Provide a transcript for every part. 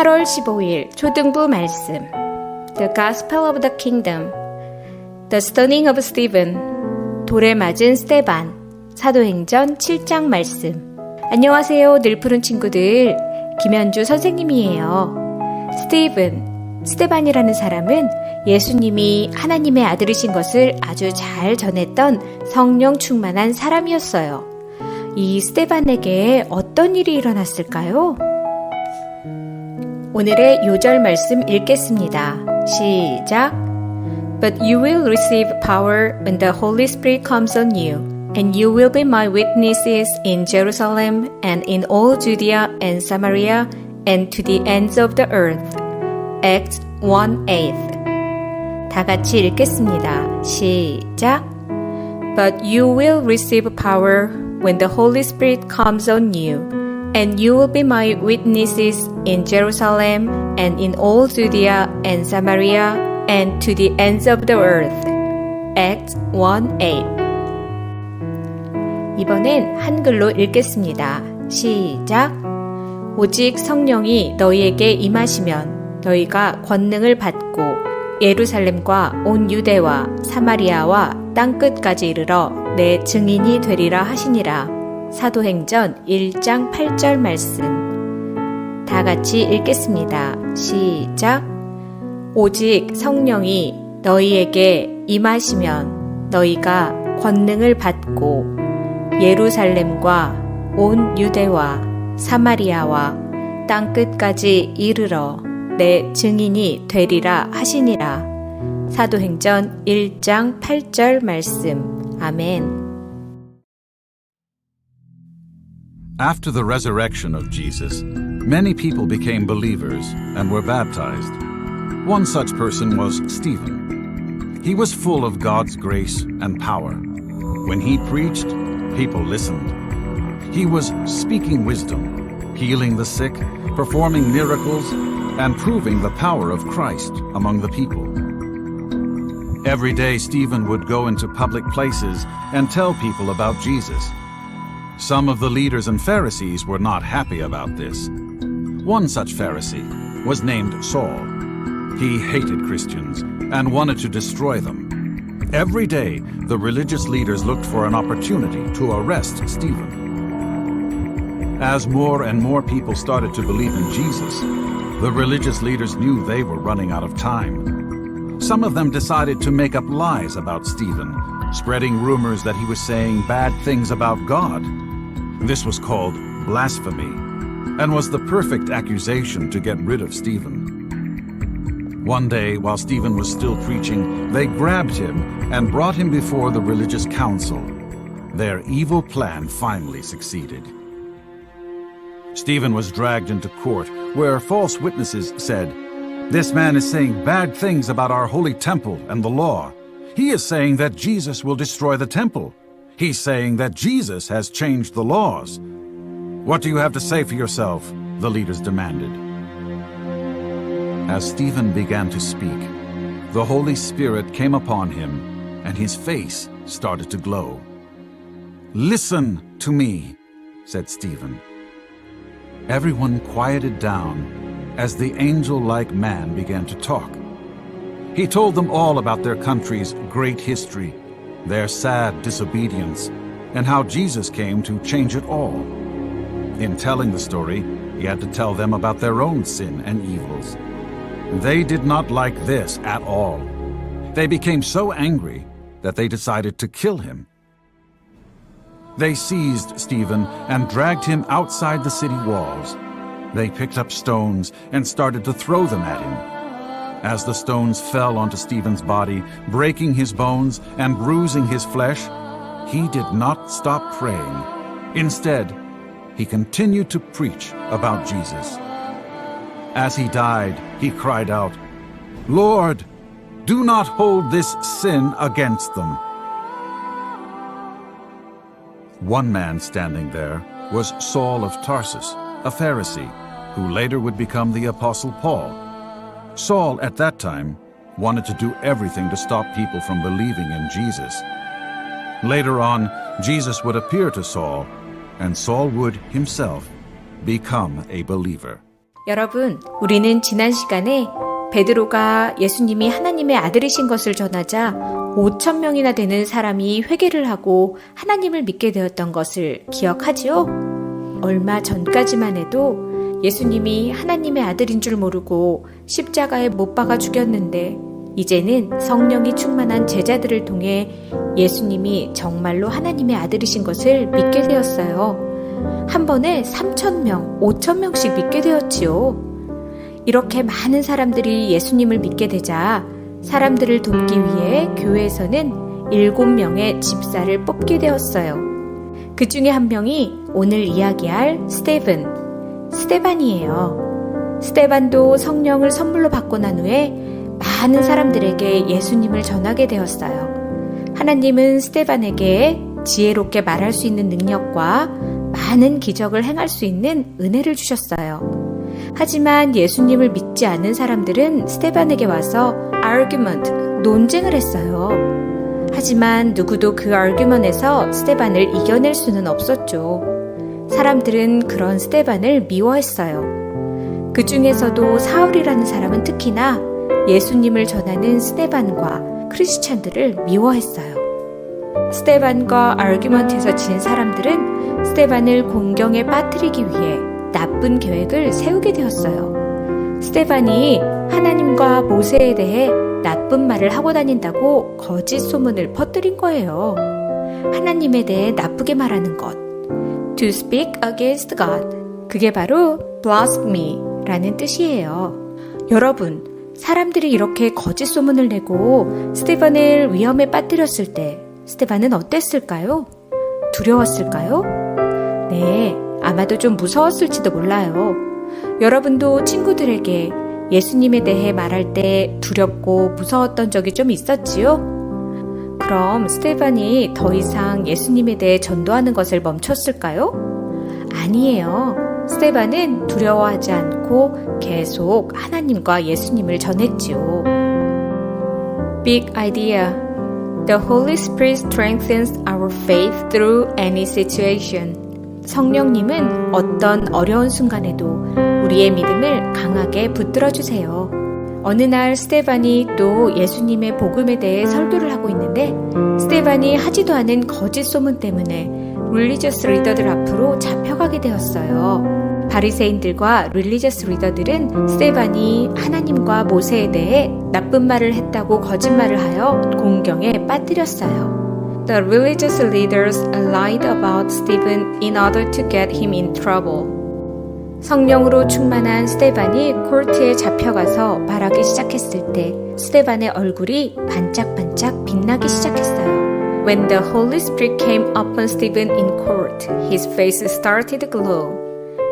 8월 15일 초등부 말씀 The Gospel of the Kingdom The Stoning of Stephen 돌에 맞은 스테반 사도행전 7장 말씀 안녕하세요 늘 푸른 친구들 김현주 선생님이에요. 스테반이라는 사람은 예수님이 하나님의 아들이신 것을 아주 잘 전했던 성령 충만한 사람이었어요. 이 스테반에게 어떤 일이 일어났을까요? 오늘의 요절 말씀 읽겠습니다. 시작. But you will receive power when the Holy Spirit comes on you, and you will be my witnesses in Jerusalem and in all Judea and Samaria and to the ends of the earth. Acts 1:8. 다 같이 읽겠습니다. 시작. But you will receive power when the Holy Spirit comes on you, and you will be my witnesses in Jerusalem and in all Judea and Samaria and to the ends of the earth. Acts 1:8. 이번엔 한글로 읽겠습니다. 시작. 오직 성령이 너희에게 임하시면 너희가 권능을 받고 예루살렘과 온 유대와 사마리아와 땅끝까지 이르러 내 증인이 되리라 하시니라. 사도행전 1장 8절 말씀. 다 같이 읽겠습니다. 시작. 오직 성령이 너희에게 임하시면 너희가 권능을 받고 예루살렘과 온 유대와 사마리아와 땅끝까지 이르러 내 증인이 되리라 하시니라. 사도행전 1장 8절 말씀. 아멘. After the resurrection of Jesus, many people became believers and were baptized. One such person was Stephen. He was full of God's grace and power. When he preached, people listened. He was speaking wisdom, healing the sick, performing miracles, and proving the power of Christ among the people. Every day, Stephen would go into public places and tell people about Jesus. Some of the leaders and Pharisees were not happy about this. One such Pharisee was named Saul. He hated Christians and wanted to destroy them. Every day, the religious leaders looked for an opportunity to arrest Stephen. As more and more people started to believe in Jesus, the religious leaders knew they were running out of time. Some of them decided to make up lies about Stephen, spreading rumors that he was saying bad things about God. This was called blasphemy, and was the perfect accusation to get rid of Stephen. One day, while Stephen was still preaching, they grabbed him and brought him before the religious council. Their evil plan finally succeeded. Stephen was dragged into court, where false witnesses said, "This man is saying bad things about our holy temple and the law. He is saying that Jesus will destroy the temple. He's saying that Jesus has changed the laws. What do you have to say for yourself?" the leaders demanded. As Stephen began to speak, the Holy Spirit came upon him, and his face started to glow. "Listen to me," said Stephen. Everyone quieted down as the angel-like man began to talk. He told them all about their country's great history, their sad disobedience, and how Jesus came to change it all. In telling the story, he had to tell them about their own sin and evils. They did not like this at all. They became so angry that they decided to kill him. They seized Stephen and dragged him outside the city walls. They picked up stones and started to throw them at him. As the stones fell onto Stephen's body, breaking his bones and bruising his flesh, he did not stop praying. Instead, he continued to preach about Jesus. As he died, he cried out, "Lord, do not hold this sin against them." One man standing there was Saul of Tarsus, a Pharisee, who later would become the Apostle Paul. Saul, at that time, wanted to do everything to stop people from believing in Jesus. Later on, Jesus would appear to Saul, and Saul would himself become a believer. 여러분, 우리는 지난 시간에 베드로가 예수님이 하나님의 아들이신 것을 전하자 5천 명이나 되는 사람이 회개를 하고 하나님을 믿게 되었던 것을 기억하지요? 얼마 전까지만 해도 예수님이 하나님의 아들인 줄 모르고 십자가에 못 박아 죽였는데 이제는 성령이 충만한 제자들을 통해 예수님이 정말로 하나님의 아들이신 것을 믿게 되었어요. 한 번에 3,000명, 5,000명씩 믿게 되었지요. 이렇게 많은 사람들이 예수님을 믿게 되자 사람들을 돕기 위해 교회에서는 7명의 집사를 뽑게 되었어요. 그 중에 한 명이 오늘 이야기할 스데반이에요. 스데반도 성령을 선물로 받고 난 후에 많은 사람들에게 예수님을 전하게 되었어요. 하나님은 스데반에게 지혜롭게 말할 수 있는 능력과 많은 기적을 행할 수 있는 은혜를 주셨어요. 하지만 예수님을 믿지 않는 사람들은 스데반에게 와서 논쟁을 했어요. 하지만 누구도 그 아르규먼에서 스데반을 이겨낼 수는 없었죠. 사람들은 그런 스데반을 미워했어요. 그 중에서도 사울이라는 사람은 특히나 예수님을 전하는 스데반과 크리스찬들을 미워했어요. 스데반과 아르규먼트에서 진 사람들은 스데반을 공경에 빠뜨리기 위해 나쁜 계획을 세우게 되었어요. 스데반이 하나님과 모세에 대해 나쁜 말을 하고 다닌다고 거짓 소문을 퍼뜨린 거예요. 하나님에 대해 나쁘게 말하는 것. To speak against God. 그게 바로 blasphemy라는 뜻이에요. 여러분, 사람들이 이렇게 거짓 소문을 내고 스데반을 위험에 빠뜨렸을 때 스데반은 어땠을까요? 두려웠을까요? 네, 아마도 좀 무서웠을지도 몰라요. 여러분도 친구들에게 예수님에 대해 말할 때 두렵고 무서웠던 적이 좀 있었지요? 그럼 스데반이 더 이상 예수님에 대해 전도하는 것을 멈췄을까요? 아니에요. 스데반은 두려워하지 않고 계속 하나님과 예수님을 전했지요. Big idea. The Holy Spirit strengthens our faith through any situation. 성령님은 어떤 어려운 순간에도 우리의 믿음을 강하게 붙들어주세요. 어느 날 스데반이 또 예수님의 복음에 대해 설교를 하고 있는데 스데반이 하지도 않은 거짓 소문 때문에 릴리저스 리더들 앞으로 잡혀가게 되었어요. 바리새인들과 릴리저스 리더들은 스데반이 하나님과 모세에 대해 나쁜 말을 했다고 거짓말을 하여 공경에 빠뜨렸어요. The religious leaders lied about Stephen in order to get him in trouble. 성령으로 충만한 스데반이 코르트에 잡혀가서 말하기 시작했을 때 스데반의 얼굴이 반짝반짝 빛나기 시작했어요. When the Holy Spirit came upon Stephen in court, his face started to glow.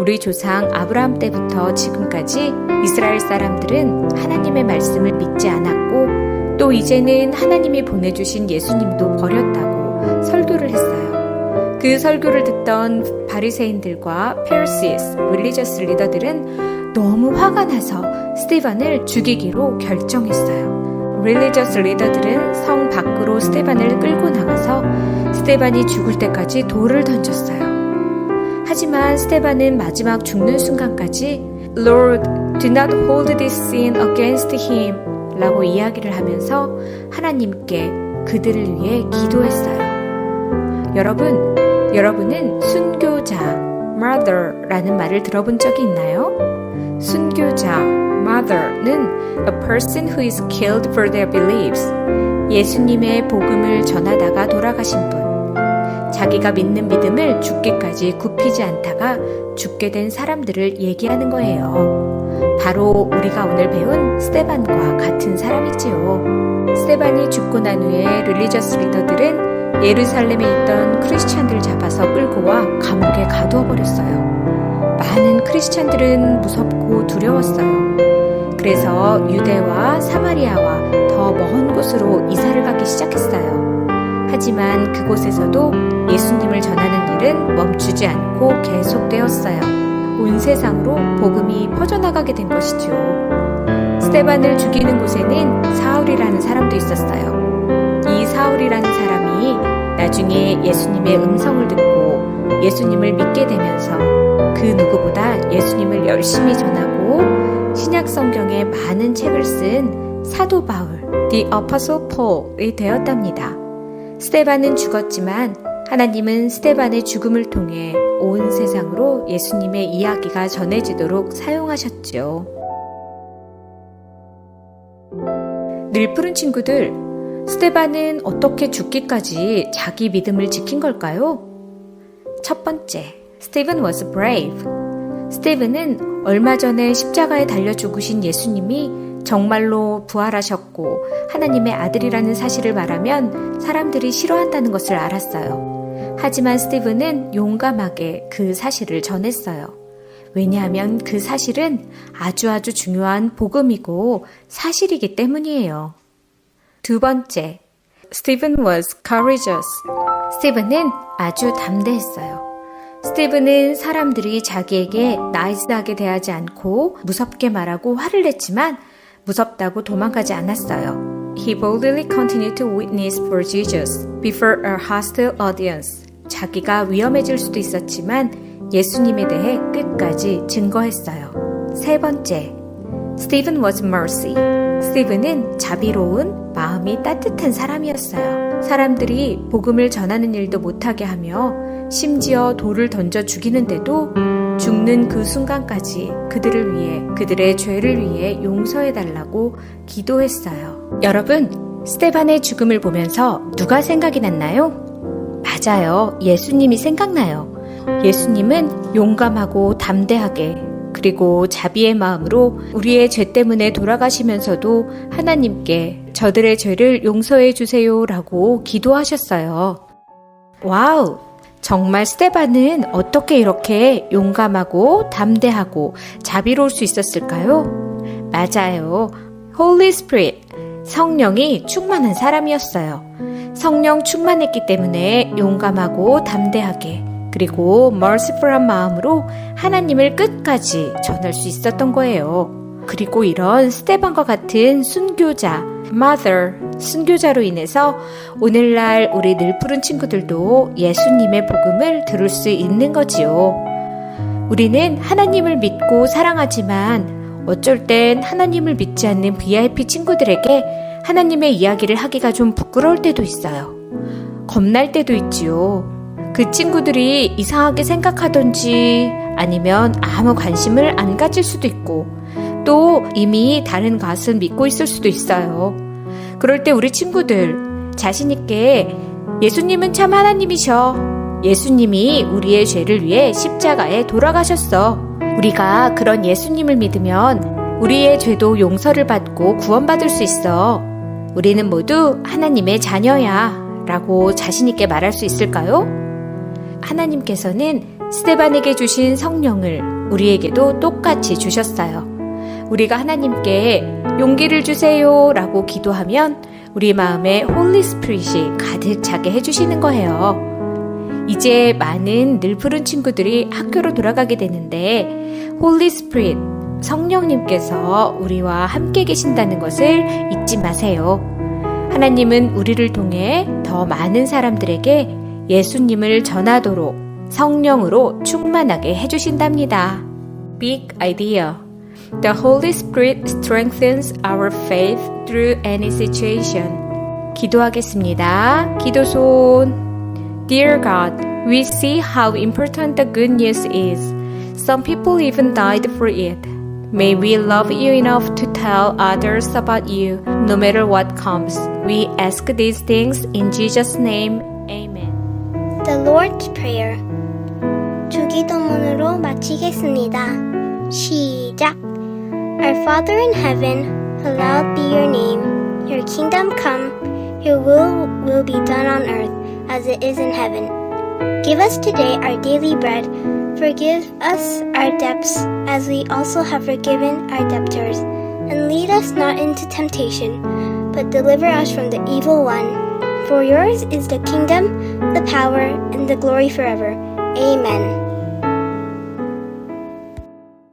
우리 조상 아브라함 때부터 지금까지 이스라엘 사람들은 하나님의 말씀을 믿지 않았고 또 이제는 하나님이 보내주신 예수님도 버렸다고 설교를 했어요. 그 설교를 듣던 바리새인들과 페르시스, 릴리저스 리더들은 너무 화가 나서 스데반을 죽이기로 결정했어요. 릴리저스 리더들은 성 밖으로 스데반을 끌고 나가서 스데반이 죽을 때까지 돌을 던졌어요. 하지만 스데반은 마지막 죽는 순간까지 Lord, do not hold this sin against him 라고 이야기를 하면서 하나님께 그들을 위해 기도했어요. 여러분은 순교자, mother라는 말을 들어본 적이 있나요? 순교자, mother는 a person who is killed for their beliefs. 예수님의 복음을 전하다가 돌아가신 분. 자기가 믿는 믿음을 죽기까지 굽히지 않다가 죽게 된 사람들을 얘기하는 거예요. 바로 우리가 오늘 배운 스데반과 같은 사람이지요. 스데반이 죽고 난 후에 릴리저스 리더들은 예루살렘에 있던 크리스찬들을 잡아서 끌고 와 감옥에 가두어 버렸어요. 많은 크리스찬들은 무섭고 두려웠어요. 그래서 유대와 사마리아와 더 먼 곳으로 이사를 가기 시작했어요. 하지만 그곳에서도 예수님을 전하는 일은 멈추지 않고 계속되었어요. 온 세상으로 복음이 퍼져나가게 된 것이죠. 스데반을 죽이는 곳에는 사울이라는 사람도 있었어요. 이 사울이라는 사람이 나중에 예수님의 음성을 듣고 예수님을 믿게 되면서 그 누구보다 예수님을 열심히 전하고 그리고 신약 성경에 많은 책을 쓴 사도 바울, The Apostle Paul이 되었답니다. 스데반은 죽었지만 하나님은 스데반의 죽음을 통해 온 세상으로 예수님의 이야기가 전해지도록 사용하셨죠. 늘 푸른 친구들, 스데반은 어떻게 죽기까지 자기 믿음을 지킨 걸까요? 첫 번째, Stephen was brave. 스티븐은 얼마 전에 십자가에 달려 죽으신 예수님이 정말로 부활하셨고 하나님의 아들이라는 사실을 말하면 사람들이 싫어한다는 것을 알았어요. 하지만 스티븐은 용감하게 그 사실을 전했어요. 왜냐하면 그 사실은 아주 중요한 복음이고 사실이기 때문이에요. 두 번째, Stephen was courageous. 스티븐은 아주 담대했어요. 스티븐은 사람들이 자기에게 나이스하게 대하지 않고 무섭게 말하고 화를 냈지만 무섭다고 도망가지 않았어요. He boldly continued to witness for Jesus before a hostile audience. 자기가 위험해질 수도 있었지만 예수님에 대해 끝까지 증거했어요. 세 번째, Stephen was mercy. 스티븐은 자비로운 마음이 따뜻한 사람이었어요. 사람들이 복음을 전하는 일도 못하게 하며 심지어 돌을 던져 죽이는데도 죽는 그 순간까지 그들을 위해, 그들의 죄를 위해 용서해달라고 기도했어요. 여러분, 스데반의 죽음을 보면서 누가 생각이 났나요? 맞아요. 예수님이 생각나요. 예수님은 용감하고 담대하게 그리고 자비의 마음으로 우리의 죄 때문에 돌아가시면서도 하나님께 저들의 죄를 용서해 주세요 라고 기도하셨어요. 와우! 정말 스데반은 어떻게 이렇게 용감하고 담대하고 자비로울 수 있었을까요? 맞아요. Holy Spirit, 성령이 충만한 사람이었어요. 성령 충만했기 때문에 용감하고 담대하게 그리고 merciful한 마음으로 하나님을 끝까지 전할 수 있었던 거예요. 그리고 이런 스데반과 같은 순교자, mother, 순교자로 인해서 오늘날 우리 늘 푸른 친구들도 예수님의 복음을 들을 수 있는 거지요. 우리는 하나님을 믿고 사랑하지만 어쩔 땐 하나님을 믿지 않는 VIP 친구들에게 하나님의 이야기를 하기가 좀 부끄러울 때도 있어요. 겁날 때도 있지요. 그 친구들이 이상하게 생각하던지 아니면 아무 관심을 안 가질 수도 있고 또 이미 다른 것을 믿고 있을 수도 있어요. 그럴 때 우리 친구들 자신 있게 예수님은 참 하나님이셔. 예수님이 우리의 죄를 위해 십자가에 돌아가셨어. 우리가 그런 예수님을 믿으면 우리의 죄도 용서를 받고 구원받을 수 있어. 우리는 모두 하나님의 자녀야 라고 자신 있게 말할 수 있을까요? 하나님께서는 스데반에게 주신 성령을 우리에게도 똑같이 주셨어요. 우리가 하나님께 용기를 주세요 라고 기도하면 우리 마음에 홀리 스피릿이 가득 차게 해주시는 거예요. 이제 많은 늘 푸른 친구들이 학교로 돌아가게 되는데 홀리 스피릿, 성령님께서 우리와 함께 계신다는 것을 잊지 마세요. 하나님은 우리를 통해 더 많은 사람들에게 예수님을 전하도록 성령으로 충만하게 해주신답니다. Big idea. The Holy Spirit strengthens our faith through any situation. 기도하겠습니다. 기도손. Dear God, we see how important the good news is. Some people even died for it. May we love you enough to tell others about you, no matter what comes. We ask these things in Jesus' name. Amen. The Lord's Prayer. 주기도문으로 마치겠습니다. 시작. Our Father in heaven, hallowed be your name. Your kingdom come, your will be done on earth as it is in heaven. Give us today our daily bread. Forgive us our debts as we also have forgiven our debtors. And lead us not into temptation, but deliver us from the evil one. For yours is the kingdom, the power, and the glory forever. Amen.